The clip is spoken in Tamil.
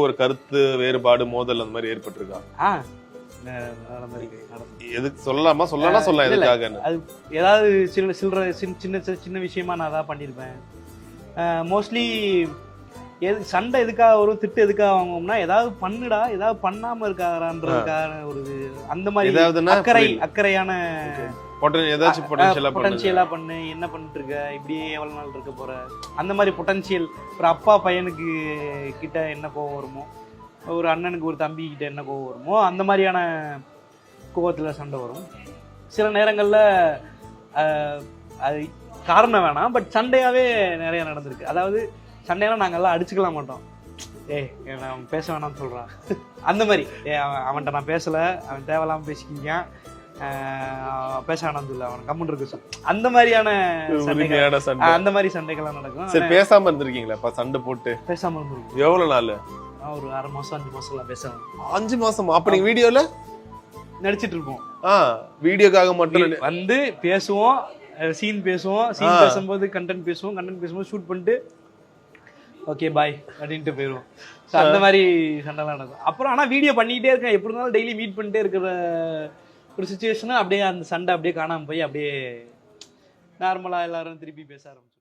ஒரு கருத்து வேறுபாடு மோதல் அந்த மாதிரி ஏற்பட்டிருக்கா? எதுக்கு சொல்லலாமா? சொல்லலாம் எதுக்காக? அது ஏதாவது சின்ன விஷயமா நான் தான் பண்ணியிருப்பேன். மோஸ்ட்லி சண்டை எதுக்காக வரும், திட்டு எதுக்காக வாங்குவோம்னா ஏதாவது பண்ணுடா, ஏதாவது பண்ணாம இருக்காரான்றதுக்கான ஒரு அந்த மாதிரி அக்கறையான பொட்டன்ஷியலா பண்ணு, என்ன பண்ணிட்டு இருக்க, இப்படியே எவ்வளவு நாள் இருக்க போற, அந்த மாதிரி பொட்டன்ஷியல். ஒரு அப்பா பையனுக்கு கிட்ட என்ன கோவம் வருமோ, ஒரு அண்ணனுக்கு ஒரு தம்பி கிட்ட என்ன கோவம் வருமோ, அந்த மாதிரியான கோவத்துல சண்டை வரும். சில நேரங்கள்ல அது காரணம் வேணாம், பட் சண்டையாவே நிறைய நடந்திருக்கு. அதாவது சண்டையெல்லாம் நாங்கெல்லாம் அடிச்சுக்கலாம் மாட்டோம். நான் பேச வேணாம்னு சொல்றான் அந்த மாதிரி. அவன்கிட்ட நான் பேசல, அவன் தேவையில்லாம பேசிக்கிங்க, பேச வேணாம் சொல்ல, அவன் கம்முன்னு இருக்கு, அந்த மாதிரியான அந்த மாதிரி சண்டைகள்லாம் நடக்கும். சரி, பேசாம இருந்திருக்கீங்களா? சண்டை போட்டு பேசாம இருந்திருக்கும். எவ்வளவு நாள்? ஒரு 6 மாசம் 5 மாசம் எல்லாம் பேசாம. 5 மாசம்? அப்ப நீங்க வீடியோல நடிச்சிட்டு இருப்போம். வீடியோக்காக மட்டும் வந்து பேசுவோம், சீன் பேசுவோம், சீன் பேசும்போது கண்டென்ட் பேசுவோம், கண்டென்ட் பேசும்போது ஷூட் பண்ணிட்டு ஓகே பாய் அப்படின்ட்டு போயிடுவோம். ஸோ அந்த மாதிரி சண்டைலாம் நடக்கும். அப்புறம் ஆனால் வீடியோ பண்ணிக்கிட்டே இருக்கேன், எப்படி இருந்தாலும் டெய்லி மீட் பண்ணிட்டே இருக்கிற ஒரு சுச்சுவேஷனை அப்படியே அந்த சண்டை அப்படியே காணாமல் போய் அப்படியே நார்மலாக எல்லாரும் திருப்பி பேச ஆரம்பிச்சோம்.